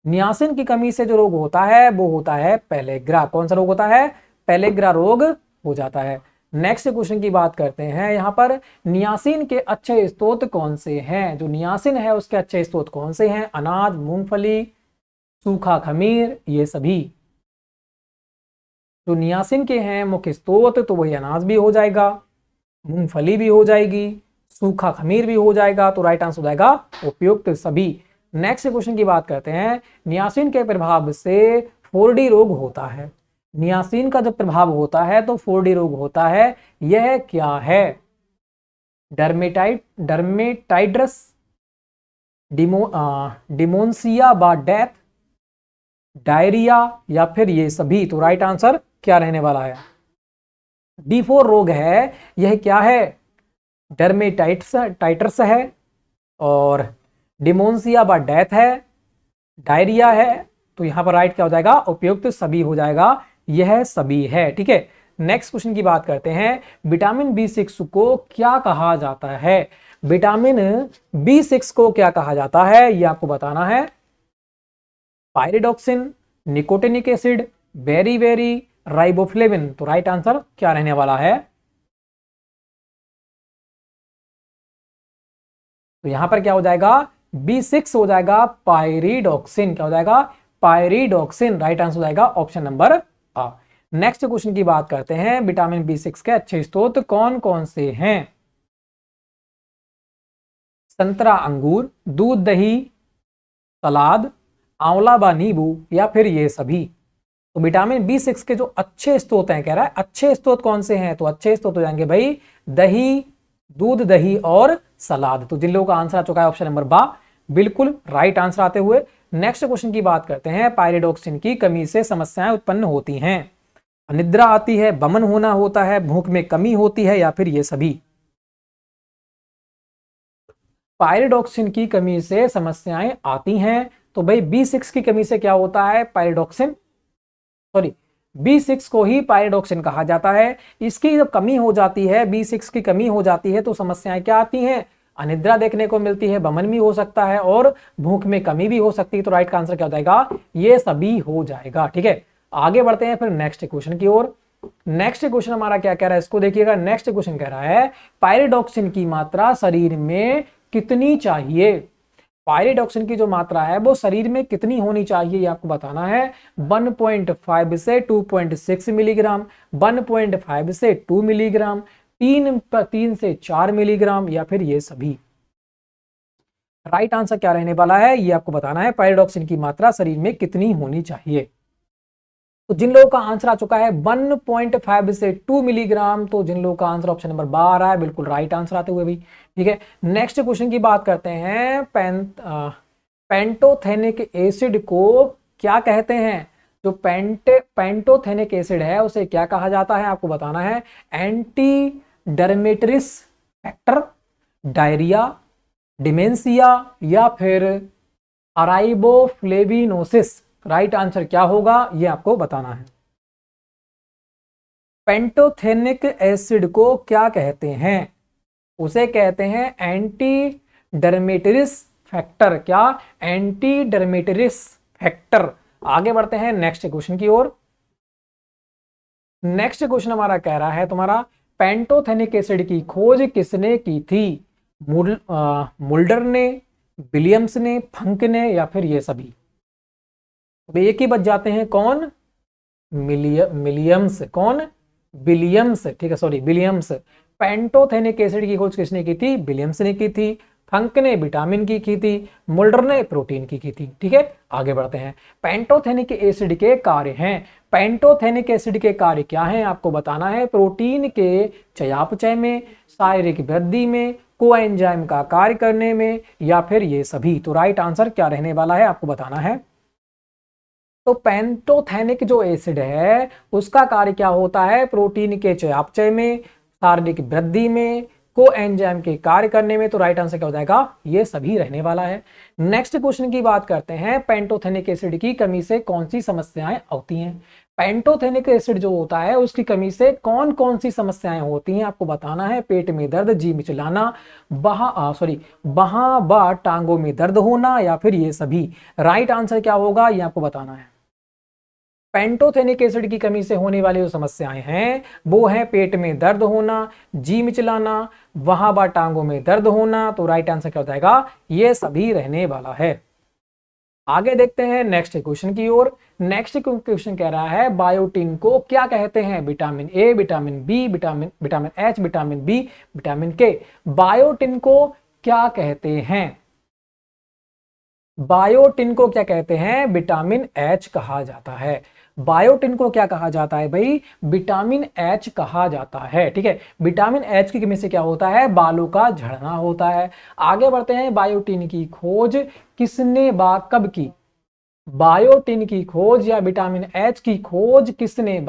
नियासिन की कमी से जो रोग होता है वो होता है पेलेग्रा। कौन सा रोग होता है? पेलेग्रा रोग हो जाता है। नेक्स्ट क्वेश्चन की बात करते हैं, यहां पर नियासिन के अच्छे स्रोत कौन से हैं? जो नियासिन है उसके अच्छे स्रोत कौन से हैं? अनाज, मूंगफली, सूखा खमीर, ये सभी। जो नियासिन के हैं मुख्य स्रोत तो वही अनाज भी हो जाएगा, मूंगफली भी हो जाएगी, सूखा खमीर भी हो जाएगा। तो राइट आंसर हो जाएगा उपयुक्त सभी। नेक्स्ट क्वेश्चन की बात करते हैं, नियासिन के प्रभाव से 4D रोग होता है। नियासिन का जब प्रभाव होता है तो 4D रोग होता है, यह क्या है? डर्मेटाइड्स, डिमोन्सिया बा डेथ, डायरिया, या फिर ये सभी। तो राइट आंसर क्या रहने वाला है? D4 रोग है, यह क्या है? डर्मेटाइट्स है, और डिमोन्सिया बा डेथ है, डायरिया है। तो यहां पर राइट क्या हो जाएगा? उपयुक्त सभी हो जाएगा, यह सभी है। ठीक है, नेक्स्ट क्वेश्चन की बात करते हैं, विटामिन B6 को क्या कहा जाता है? विटामिन B6 को क्या कहा जाता है ये आपको बताना है। Pyridoxine, nicotinic acid, beri, riboflavin. तो राइट आंसर क्या रहने वाला है? तो यहां पर क्या हो जाएगा? B6 हो जाएगा पायरिडॉक्सिन। क्या हो जाएगा? पायरिडॉक्सिन। राइट आंसर हो जाएगा ऑप्शन नंबर आ। नेक्स्ट क्वेश्चन की बात करते हैं, विटामिन B6 के अच्छे स्रोत कौन कौन से हैं? संतरा, अंगूर, दूध, दही, सलाद, आंवला व नींबू, या फिर ये सभी। तो विटामिन B6 के जो अच्छे स्रोत हैं, कह रहा है अच्छे स्रोत कौन से हैं? तो अच्छे स्रोत हो जाएंगे भाई दही, दूध, दही और सलाद। तो जिन लोगों का आंसर आ चुका है ऑप्शन नंबर बा, बिल्कुल राइट आंसर आते हुए। नेक्स्ट क्वेश्चन की बात करते हैं, पायरिडॉक्सिन की कमी से समस्याएं उत्पन्न होती हैं। निद्रा आती है, बमन होना होता है, भूख में कमी होती है, या फिर ये सभी। पायरिडॉक्सिन की कमी से समस्याएं आती हैं। तो भाई B6 की कमी से क्या होता है? पायरिडॉक्सिन, सॉरी, B6 को ही पायरिडॉक्सिन कहा जाता है। इसकी जब कमी हो जाती है, B6 की कमी हो जाती है तो समस्याएं क्या आती हैं? अनिद्रा देखने को मिलती है, बमन भी हो सकता है, और भूख में कमी भी हो सकती है। तो राइट का आंसर क्या हो जाएगा? ये सभी हो जाएगा। ठीक है, आगे बढ़ते हैं फिर नेक्स्ट क्वेश्चन की ओर। नेक्स्ट क्वेश्चन हमारा क्या कह रहा है, इसको देखिएगा। नेक्स्ट क्वेश्चन कह रहा है, पायरिडॉक्सिन की मात्रा शरीर में कितनी चाहिए? पायरिडॉक्सिन की जो मात्रा है वो शरीर में कितनी होनी चाहिए ये आपको बताना है। 1.5 से 2.6 मिलीग्राम, 1.5 से 2 मिलीग्राम, 3 से 4 मिलीग्राम, या फिर ये सभी। राइट आंसर क्या रहने वाला है ये आपको बताना है। पायरिडॉक्सिन की मात्रा शरीर में कितनी होनी चाहिए? तो जिन लोगों का आंसर आ चुका है 1.5 से 2 मिलीग्राम, तो जिन लोगों का आंसर ऑप्शन नंबर 12 आ रहा है, बिल्कुल राइट आंसर आते हुए भी। ठीक है, नेक्स्ट क्वेश्चन की बात करते हैं, पेंटोथेनिक एसिड को क्या कहते हैं? जो पेंटोथेनिक एसिड है उसे क्या कहा जाता है आपको बताना है। Anti dermatitis factor, diarrhoea, dementia, या फिर अराइबोफ्लेविनोसिस। राइट आंसर क्या होगा ये आपको बताना है। पेंटोथेनिक एसिड को क्या कहते हैं? उसे कहते हैं एंटी डर्मेटरिस फैक्टर। क्या? Anti dermatitis factor. आगे बढ़ते हैं नेक्स्ट क्वेश्चन की ओर। नेक्स्ट क्वेश्चन हमारा कह रहा है तुम्हारा, पेंटोथेनिक एसिड की खोज किसने की थी? मुल्डर ने, विलियम्स ने, फंक ने, या फिर ये सभी? तो एक ही बच जाते हैं, कौन? मिलियम्स। कौन? विलियम्स। ठीक है, सॉरी, विलियम्स। पेंटोथेनिक एसिड की खोज किसने की थी? विलियम्स ने की थी। फंक ने विटामिन की थी। मुल्डर ने प्रोटीन की थी। ठीक है, आगे बढ़ते हैं। पेंटोथेनिक एसिड के कार्य हैं। पेंटोथेनिक एसिड के कार्य क्या हैं आपको बताना है। प्रोटीन के चयापचय में, शारीरिक वृद्धि में, कोएंजाइम का कार्य करने में, या फिर ये सभी? तो राइट आंसर क्या रहने वाला है आपको बताना है। तो पेंटोथेनिक जो एसिड है उसका कार्य क्या होता है? प्रोटीन के चयापचय में, शारीरिक वृद्धि में, कोएंजाइम के कार्य करने में। तो राइट आंसर क्या हो जाएगा? ये सभी रहने वाला है। नेक्स्ट क्वेश्चन की बात करते हैं। पेंटोथेनिक एसिड की कमी से कौन सी समस्याएं होती हैं? पेंटोथेनिक एसिड जो होता है उसकी कमी से कौन कौन सी समस्याएं होती हैं आपको बताना है। पेट में दर्द, जी मिचलाना, बाहां व टांगों में दर्द होना, या फिर ये सभी? राइट आंसर क्या होगा ये आपको बताना है। पेंटोथेनिक एसिड की कमी से होने वाली जो समस्याएं हैं वो है पेट में दर्द होना, जी मिचलाना, वहां बा टांगों में दर्द होना। तो राइट आंसर क्या हो जाएगा? ये सभी रहने वाला है। आगे देखते हैं नेक्स्ट क्वेश्चन की ओर। नेक्स्ट क्वेश्चन कह रहा है बायोटिन को क्या कहते हैं? Vitamin A, vitamin B, vitamin H, vitamin B, vitamin K. Biotin को क्या कहते हैं? बायोटिन को क्या कहते हैं? विटामिन एच कहा जाता है। बायोटिन को क्या कहा जाता है भाई? विटामिन एच कहा जाता है। ठीक है, विटामिन एच की कमी से क्या होता है? बालों का झड़ना होता है। आगे बढ़ते हैं। बायोटिन की खोज किसने कब की? बायोटिन की खोज या विटामिन एच की खोज किसने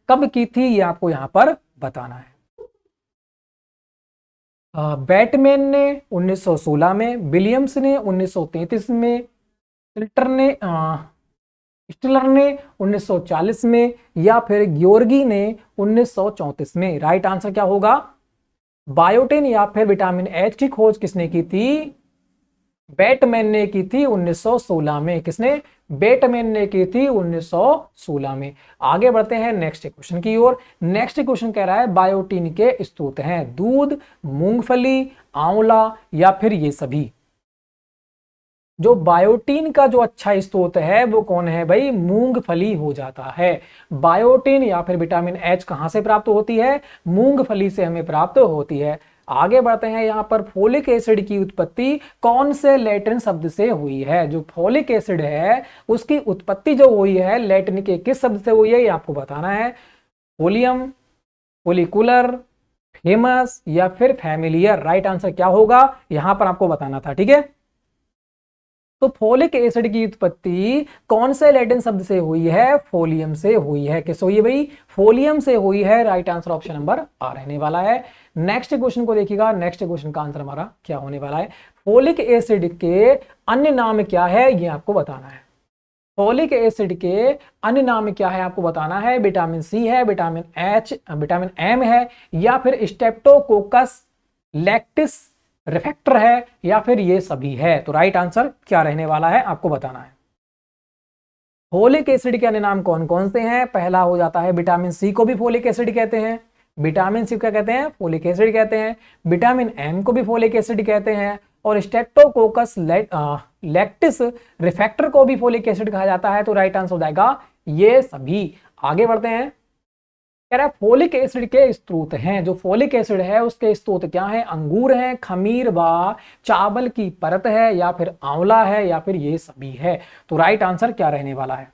कब की थी ये आपको यहां पर बताना है। बैटमैन ने 1916 में, विलियम्स ने 1933 में, स्टिलर ने 1940 में, या फिर ग्योर्गी ने 1934 में? राइट आंसर क्या होगा? बायोटिन या फिर विटामिन एच की खोज किसने की थी? बैटमैन ने की थी 1916 में। किसने? बैटमैन ने की थी 1916 में। आगे बढ़ते हैं नेक्स्ट क्वेश्चन की ओर। नेक्स्ट क्वेश्चन कह रहा है बायोटिन के स्रोत हैं दूध, मूंगफली, आंवला, या फिर ये सभी? जो बायोटिन का जो अच्छा स्रोत है वो कौन है भाई? मूंगफली हो जाता है। बायोटिन या फिर विटामिन एच कहां से प्राप्त होती है? मूंगफली से हमें प्राप्त होती है। आगे बढ़ते हैं। यहां पर फोलिक एसिड की उत्पत्ति कौन से लैटिन शब्द से हुई है? जो फोलिक एसिड है उसकी उत्पत्ति जो हुई है लैटिन के किस शब्द से हुई है ये आपको बताना है। फोलियम, फोलिकुलर, फेमस, या फिर फैमिलियर? राइट आंसर क्या होगा यहां पर आपको बताना था। ठीक है, तो फोलिक एसिड की उत्पत्ति कौन से लैटिन शब्द से हुई है? फोलियम से हुई है। किससे हुई है भाई? फोलियम से हुई है। राइट आंसर ऑप्शन नंबर आ रहने वाला है। नेक्स्ट क्वेश्चन को देखिएगा। नेक्स्ट क्वेश्चन का आंसर हमारा क्या होने वाला है? फोलिक एसिड के अन्य नाम क्या है ये आपको बताना है। फोलिक एसिड के अन्य नाम क्या है आपको बताना है। विटामिन सी है, विटामिन एच, विटामिन एम है, या फिर स्टेप्टोकोकस लैक्टिस रिफेक्टर है, या फिर ये सभी है? तो राइट आंसर क्या रहने वाला है आपको बताना है। फोलिक एसिड के अन्य नाम कौन कौन से हैं? पहला हो जाता है विटामिन सी को भी फोलिक एसिड कहते हैं। विटामिन सी क्या कहते हैं? फोलिक एसिड कहते हैं। विटामिन एम को भी फोलिक एसिड कहते हैं, और स्टेप्टोकोकस लैक्टिस रिफेक्टर को भी फोलिक एसिड कहा जाता है। तो राइट आंसर हो जाएगा ये सभी। आगे बढ़ते हैं। कह रहा है फोलिक एसिड के स्रोत हैं। जो फोलिक एसिड है उसके स्रोत क्या है? अंगूर है, खमीर व चावल की परत है, या फिर आंवला है, या फिर ये सभी है? तो राइट आंसर क्या रहने वाला है?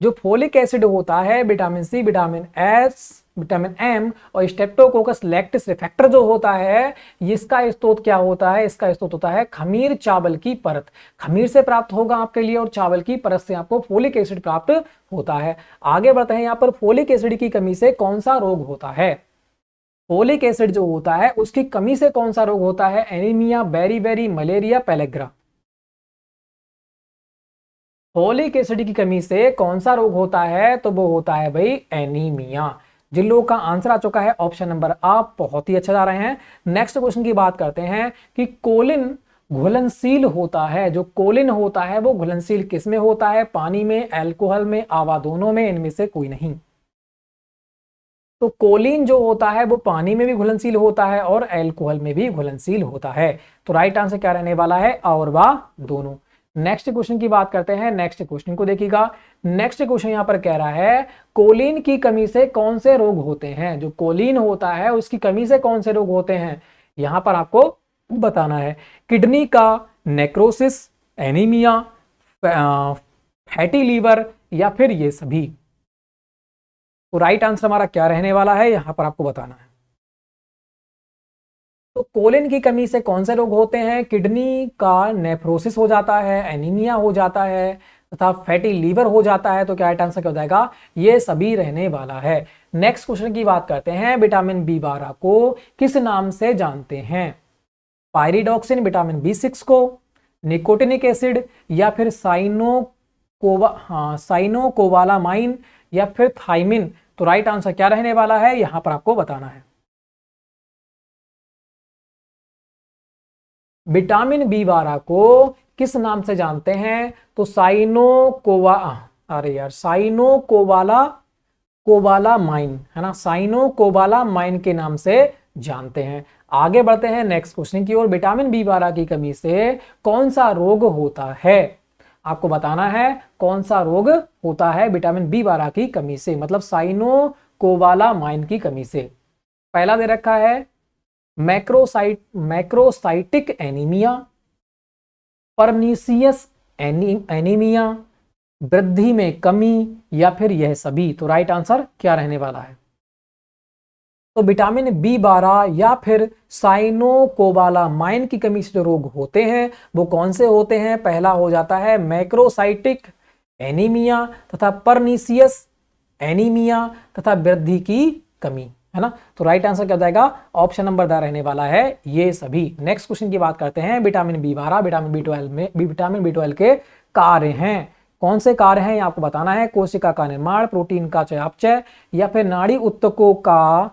जो फोलिक एसिड होता है vitamin C, vitamin S, vitamin M और स्टेप्टोकोकस लैक्टिस रिफेक्टर जो होता है इसका स्रोत क्या होता है? इसका स्रोत होता है खमीर, चावल की परत। खमीर से प्राप्त होगा आपके लिए, और चावल की परत से आपको फोलिक एसिड प्राप्त होता है। आगे बढ़ते हैं। यहाँ पर फोलिक एसिड की कमी से कौन सा रोग होता है? फोलिक एसिड जो होता है उसकी कमी से कौन सा रोग होता है? Anaemia, beriberi, malaria, pellagra? Folic acid की कमी से कौन सा रोग होता है, तो वो होता है भाई एनीमिया। जिन लोगों का आंसर आ चुका है ऑप्शन नंबर आप बहुत ही अच्छा जा रहे हैं। नेक्स्ट क्वेश्चन की बात करते हैं कि कोलिन घुलनशील होता है। जो कोलिन होता है वो घुलनशील किस में होता है, पानी में, अल्कोहल में, आवा दोनों में, इनमें से कोई नहीं। तो कोलिन जो होता है वो पानी में भी घुलनशील होता है और अल्कोहल में भी घुलनशील होता है। तो राइट आंसर क्या रहने वाला है, और वा दोनों। नेक्स्ट क्वेश्चन की बात करते हैं। नेक्स्ट क्वेश्चन को देखिएगा। नेक्स्ट क्वेश्चन यहां पर कह रहा है कोलिन की कमी से कौन से रोग होते हैं। जो कोलिन होता है उसकी कमी से कौन से रोग होते हैं, यहां पर आपको बताना है। किडनी का नेक्रोसिस, एनीमिया, फैटी लीवर, या फिर ये सभी। तो राइट आंसर हमारा क्या रहने वाला है, यहां पर आपको बताना है। तो कोलिन की कमी से कौन से रोग होते हैं, किडनी का नेफ्रोसिस हो जाता है, एनीमिया हो जाता है तथा फैटी लीवर हो जाता है। तो क्या राइट आंसर क्या हो जाएगा, ये सभी रहने वाला है। नेक्स्ट क्वेश्चन की बात करते हैं। विटामिन बी 12 को किस नाम से जानते हैं, पायरिडॉक्सिन, विटामिन बी 6 को, निकोटिनिक एसिड, या फिर साइनोकोबालामाइन, या फिर थाइमिन। तो राइट आंसर क्या रहने वाला है, यहां पर आपको बताना है। विटामिन बी 12 को किस नाम से जानते हैं, तो साइनोकोबालामाइन है ना, साइनोकोबालामाइन के नाम से जानते हैं। आगे बढ़ते हैं नेक्स्ट क्वेश्चन की ओर। विटामिन बी 12 की कमी से कौन सा रोग होता है, आपको बताना है कौन सा रोग होता है विटामिन बी 12 की कमी से, मतलब साइनोकोबालामाइन की कमी से। पहला दे रखा है मैक्रोसाइटिक एनीमिया, परनीसियस एनीमिया, वृद्धि में कमी, या फिर यह सभी। तो राइट आंसर क्या रहने वाला है, तो विटामिन बी 12 या फिर साइनोकोबालामाइन की कमी से जो रोग होते हैं वो कौन से होते हैं। पहला हो जाता है मैक्रोसाइटिक एनीमिया तथा परनीसियस एनीमिया तथा वृद्धि की कमी, है ना। तो राइट आंसर क्या हो जाएगा, ऑप्शन नंबर 10 रहने वाला है ये सभी। नेक्स्ट क्वेश्चन की बात करते हैं। विटामिन बी 12 विटामिन बी 12 के कार्य हैं, कौन से कार्य हैं ये आपको बताना है। कोशिका का निर्माण, प्रोटीन का चयापचय, या फिर नाड़ी उत्तकों का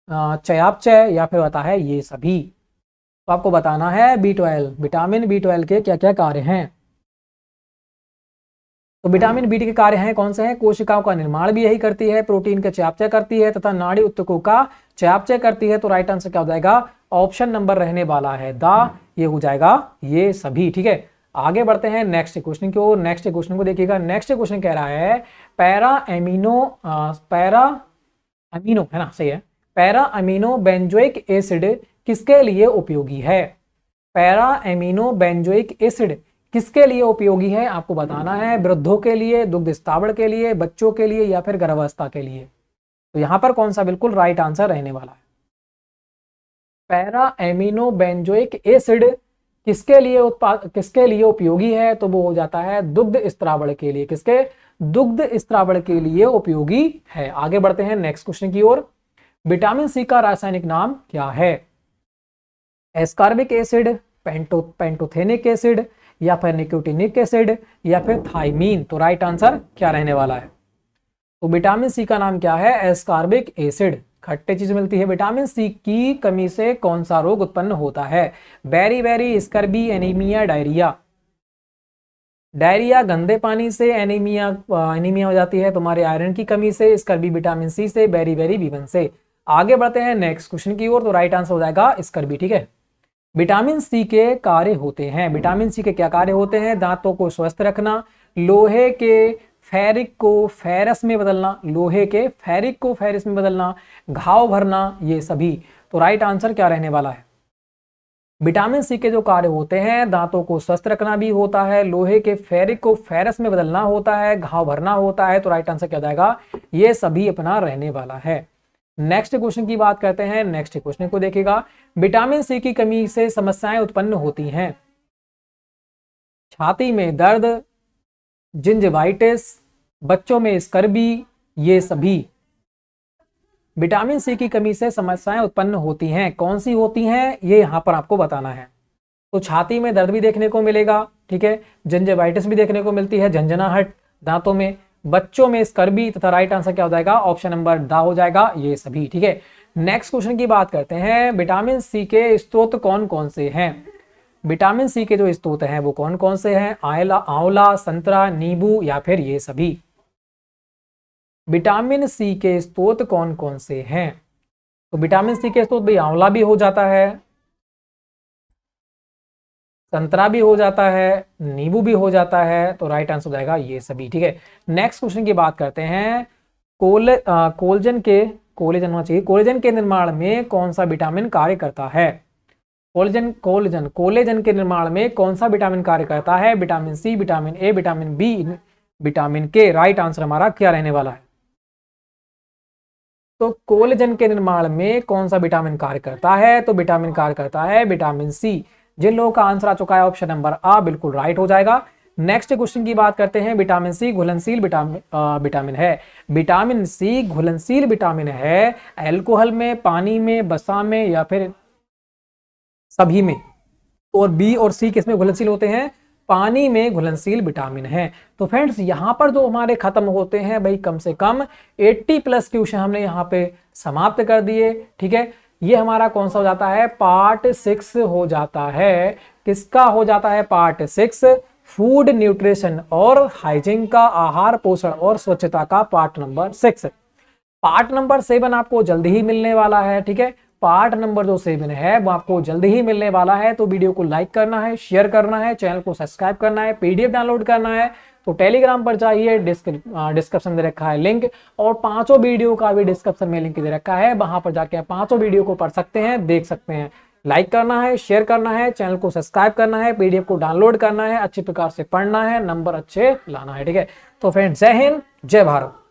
चयापचय, या फिर होता है ये सभी। तो आपको बताना है विटामिन बी 12 के क्या क्या कार्य हैं। तो विटामिन बी के कार्य हैं कौन से हैं, कोशिकाओं का निर्माण भी यही करती है, प्रोटीन का चयापचय करती है तथा नाड़ी उत्तकों का चयापचय करती है। तो राइट आंसर क्या हो जाएगा, ऑप्शन नंबर रहने वाला है ये हो जाएगा ये सभी, ठीक है। आगे बढ़ते हैं नेक्स्ट क्वेश्चन की ओर। नेक्स्ट क्वेश्चन को देखिएगा। नेक्स्ट क्वेश्चन कह रहा है पैरा अमीनो है ना, सही है, पैरा अमीनो बेंजोइक एसिड किसके लिए उपयोगी है। पैरा अमीनो बेंजोइक एसिड किसके लिए उपयोगी है, आपको बताना है। वृद्धों के लिए, दुग्ध स्त्रावण के लिए, बच्चों के लिए, या फिर गर्भावस्था के लिए। तो यहां पर कौन सा बिल्कुल राइट आंसर रहने वाला है। पैरा एमिनो बेंजोइक एसिड किसके लिए उपयोगी है, तो वो हो जाता है दुग्ध स्त्रावण के लिए। किसके, दुग्ध स्त्रावण के लिए उपयोगी है। आगे बढ़ते हैं नेक्स्ट क्वेश्चन की ओर। विटामिन सी का रासायनिक नाम क्या है, एस्कॉर्बिक एसिड, पेंटोथेनिक एसिड, या फिर निकोटिनिक एसिड, या फिर थाइमीन। तो राइट आंसर क्या रहने वाला है, तो विटामिन सी का नाम क्या है, एस्कॉर्बिक एसिड। खट्टे चीज मिलती है। विटामिन सी की कमी से कौन सा रोग उत्पन्न होता है, beri, scurvy, anaemia, diarrhoea. Diarrhoea गंदे पानी से, एनीमिया हो जाती है तुम्हारे आयरन की कमी से, स्कर्बी विटामिन सी से, बेरी B1 से। आगे बढ़ते हैं नेक्स्ट क्वेश्चन की ओर। तो राइट आंसर हो जाएगा स्कर्बी, ठीक है। विटामिन सी के कार्य होते हैं, विटामिन सी के क्या कार्य होते हैं, दांतों को स्वस्थ रखना, लोहे के फेरिक को फेरस में बदलना, लोहे के फेरिक को फेरस में बदलना, घाव भरना, ये सभी। तो राइट आंसर क्या रहने वाला है, विटामिन सी के जो कार्य होते हैं, दांतों को स्वस्थ रखना भी होता है, लोहे के फेरिक को फेरस में बदलना होता है, घाव भरना होता है। तो राइट आंसर क्या जाएगा, ये सभी अपना रहने वाला है। नेक्स्ट क्वेश्चन की बात करते हैं। नेक्स्ट क्वेश्चन को देखिएगा। विटामिन सी की कमी से समस्याएं उत्पन्न होती हैं, छाती में दर्द, जिंजिवाइटिस, बच्चों में स्कर्बी, ये सभी। विटामिन सी की कमी से समस्याएं उत्पन्न होती हैं, कौन सी होती हैं, ये यहां पर आपको बताना है। तो छाती में दर्द भी देखने को मिलेगा, ठीक है, जिंजिवाइटिस भी देखने को मिलती है, झंझनाहट दांतों में, बच्चों में स्कर्वी, तथा राइट आंसर क्या हो जाएगा, ऑप्शन नंबर द हो जाएगा, ये सभी, ठीक है। नेक्स्ट क्वेश्चन की बात करते हैं, विटामिन सी के स्रोत कौन कौन से हैं। विटामिन सी के जो स्रोत हैं वो कौन कौन से हैं, आंवला, संतरा, नींबू या फिर ये सभी। विटामिन सी के स्रोत कौन कौन से हैं, तो विटामिन सी के स्रोत भाई आंवला भी हो जाता है, संतरा भी हो जाता है, नींबू भी हो जाता है, तो राइट आंसर हो जाएगा ये सभी, ठीक है। नेक्स्ट क्वेश्चन की बात करते हैं, कोलेजन के निर्माण में कौन सा विटामिन कार्य करता है। कोलेजन के निर्माण में कौन सा विटामिन कार्य करता है, vitamin C, vitamin A, vitamin B, vitamin K. Right answer हमारा क्या रहने वाला है, तो कोलेजन के निर्माण में कौन सा विटामिन कार्य करता है, तो विटामिन कार्य करता है विटामिन सी। जिन लोगों का आंसर आ चुका है ऑप्शन नंबर आ बिल्कुल राइट हो जाएगा। नेक्स्ट क्वेश्चन की बात करते हैं, विटामिन सी घुलनशील विटामिन है। विटामिन सी घुलनशील विटामिन है अल्कोहल में, पानी में, वसा में या फिर सभी में। और बी और सी किसमें घुलनशील होते हैं, पानी में घुलनशील विटामिन है। तो फ्रेंड्स यहां पर जो हमारे खत्म होते हैं भाई कम से कम 80+ क्वेश्चन हमने यहाँ पे समाप्त कर दिए, ठीक है। ये हमारा कौन सा हो जाता है, पार्ट 6 हो जाता है। किसका हो जाता है, पार्ट 6, फूड न्यूट्रिशन और हाइजीन का, आहार पोषण और स्वच्छता का पार्ट नंबर 6। पार्ट नंबर 7 आपको जल्दी ही मिलने वाला है, ठीक है। पार्ट नंबर जो 7 है वो आपको जल्दी ही मिलने वाला है। तो वीडियो को लाइक करना है, शेयर करना है, चैनल को सब्सक्राइब करना है, पीडीएफ डाउनलोड करना है तो टेलीग्राम पर जाइए, डिस्क्रिप्शन दे रखा है लिंक, और 5 वीडियो का भी डिस्क्रिप्शन में लिंक दे रखा है, वहां पर जाके 5 वीडियो को पढ़ सकते हैं, देख सकते हैं। लाइक करना है, शेयर करना है, चैनल को सब्सक्राइब करना है, पीडीएफ को डाउनलोड करना है, अच्छे प्रकार से पढ़ना है, नंबर अच्छे लाना है, ठीक है। तो फ्रेंड्स जय हिंद, जय भारत।